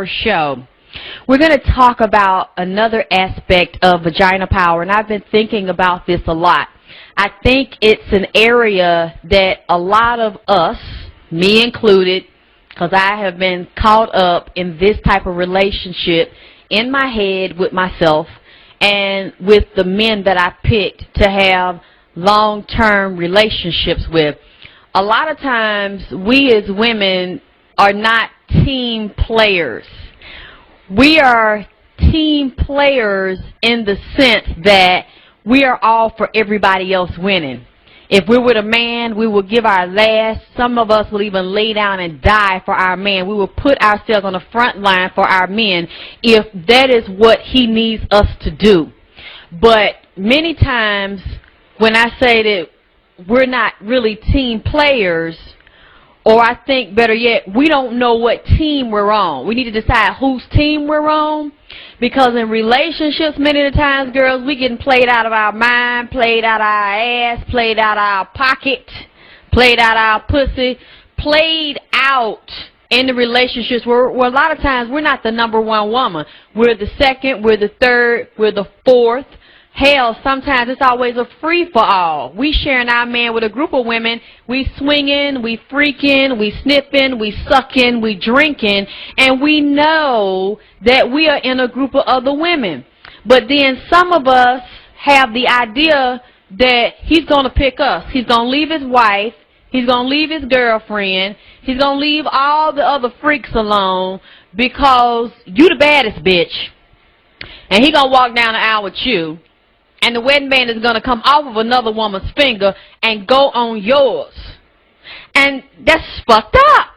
show. We're going to talk about another aspect of vagina power, and I've been thinking about this a lot. I think it's an area that a lot of us, me included, because I have been caught up in this type of relationship in my head with myself and with the men that I picked to have long-term relationships with. A lot of times we as women are not team players. We are team players in the sense that we are all for everybody else winning. If we're with a man, we will give our last. Some of us will even lay down and die for our man. We will put ourselves on the front line for our men if that is what he needs us to do. But many times when I say that we're not really team players, or I think better yet, we don't know what team we're on. We need to decide whose team we're on. Because in relationships, many of the times, girls, we getting played out of our mind, played out of our ass, played out of our pocket, played out of our pussy, played out in the relationships where a lot of times we're not the number one woman. We're the second, we're the third, we're the fourth. Hell, sometimes it's always a free-for-all. We sharing our man with a group of women. We swinging, we freaking, we sniffing, we sucking, we drinking, and we know that we are in a group of other women. But then some of us have the idea that he's going to pick us. He's going to leave his wife. He's going to leave his girlfriend. He's going to leave all the other freaks alone because you the baddest bitch. And he going to walk down the aisle with you. And the wedding band is going to come off of another woman's finger and go on yours. And that's fucked up.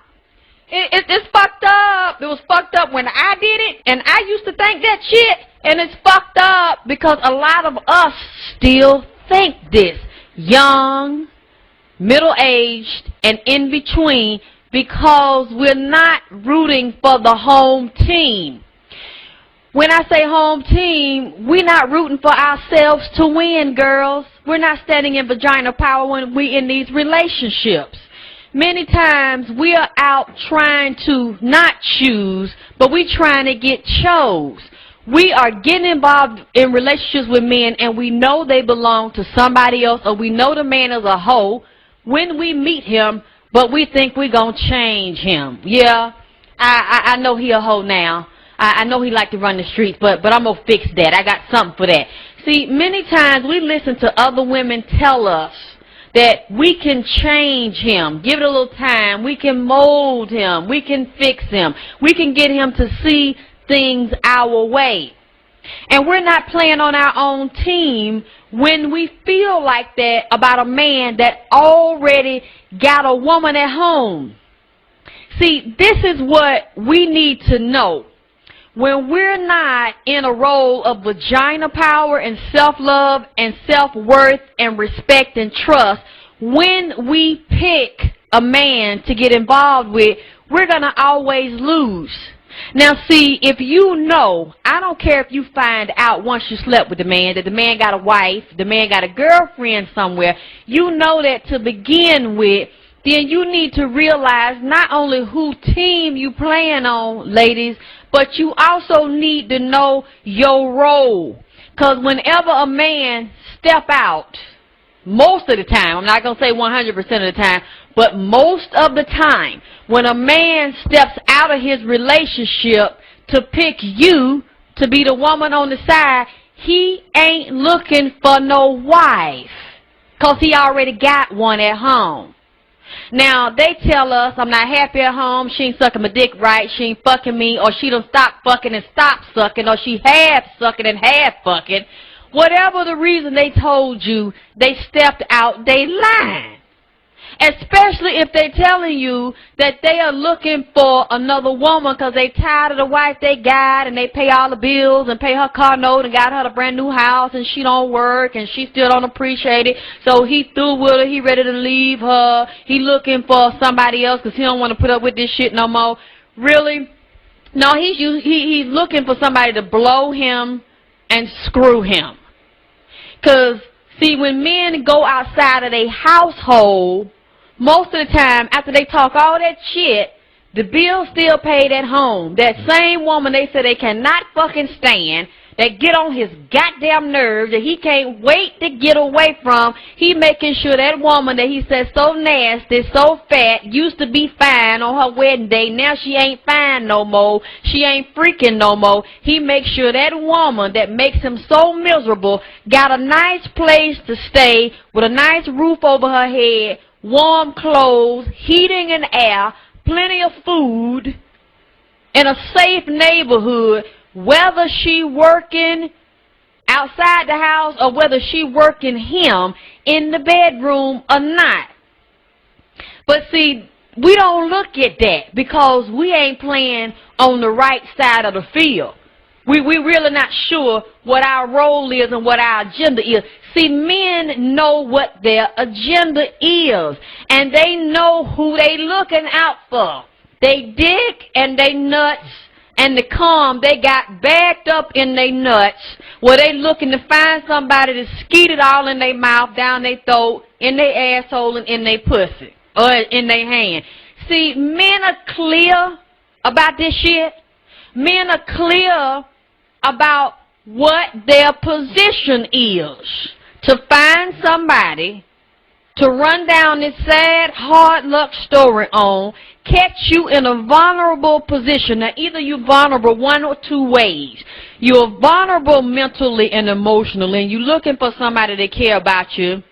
It's fucked up. It was fucked up when I did it, and I used to think that shit, and it's fucked up because a lot of us still think this. Young, middle-aged, and in between, because we're not rooting for the home team. When I say home team, we're not rooting for ourselves to win, girls. We're not standing in vagina power when we're in these relationships. Many times we are out trying to not choose, but we're trying to get chose. We are getting involved in relationships with men, and we know they belong to somebody else, or we know the man is a hoe when we meet him, but we think we're going to change him. Yeah, I know he a hoe now. I know he like to run the streets, but I'm going to fix that. I got something for that. See, many times we listen to other women tell us that we can change him, give it a little time, we can mold him, we can fix him, we can get him to see things our way. And we're not playing on our own team when we feel like that about a man that already got a woman at home. See, this is what we need to know. When we're not in a role of vagina power and self-love and self-worth and respect and trust, when we pick a man to get involved with, we're going to always lose. Now, see, if you know, I don't care if you find out once you slept with the man that the man got a wife, the man got a girlfriend somewhere, you know that to begin with, then you need to realize not only who team you playing on, ladies, but you also need to know your role. Because whenever a man step out, most of the time, I'm not going to say 100% of the time, but most of the time, when a man steps out of his relationship to pick you to be the woman on the side, he ain't looking for no wife because he already got one at home. Now, they tell us, I'm not happy at home, she ain't sucking my dick right, she ain't fucking me, or she done stopped fucking and stopped sucking, or she half sucking and half fucking. Whatever the reason they told you, they stepped out, they lying. Especially if they're telling you that they are looking for another woman because they tired of the wife they got and they pay all the bills and pay her car note and got her a brand new house and she don't work and she still don't appreciate it. So he through with her, he ready to leave her. He looking for somebody else because he don't want to put up with this shit no more. Really? No, he's looking for somebody to blow him and screw him. Because, see, when men go outside of their household, most of the time, after they talk all that shit, The bill still paid at home. That same woman they say they cannot fucking stand, that get on his goddamn nerves, that he can't wait to get away from. He making sure that woman that he said so nasty, so fat, used to be fine on her wedding day. Now she ain't fine no more. She ain't freaking no more. He makes sure that woman that makes him so miserable got a nice place to stay with a nice roof over her head, warm clothes, heating and air, plenty of food, in a safe neighborhood, whether she working outside the house or whether she working him in the bedroom or not. But see, we don't look at that because we ain't playing on the right side of the field. We really not sure what our role is and what our agenda is. See, men know what their agenda is, and they know who they looking out for. They dick and they nuts and the cum they got bagged up in they nuts, where they looking to find somebody to skeet it all in their mouth, down their throat, in their asshole, and in their pussy, or in their hand. See, men are clear about this shit. Men are clear about what their position is. To find somebody to run down this sad, hard luck story on, catch you in a vulnerable position. Now, either you're vulnerable one or two ways. You're vulnerable mentally and emotionally, and you're looking for somebody to care about you.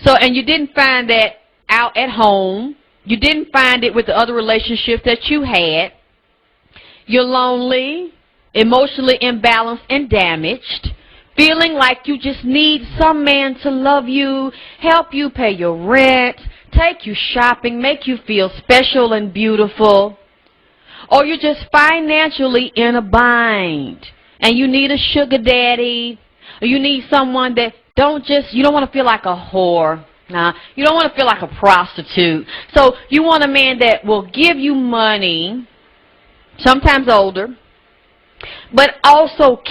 So, and you didn't find that out at home. You didn't find it with the other relationships that you had. You're lonely, emotionally imbalanced and damaged, feeling like you just need some man to love you, help you pay your rent, take you shopping, make you feel special and beautiful. Or you're just financially in a bind and you need a sugar daddy, or you need someone that you don't want to feel like a whore. Nah, you don't want to feel like a prostitute. So you want a man that will give you money, sometimes older, but also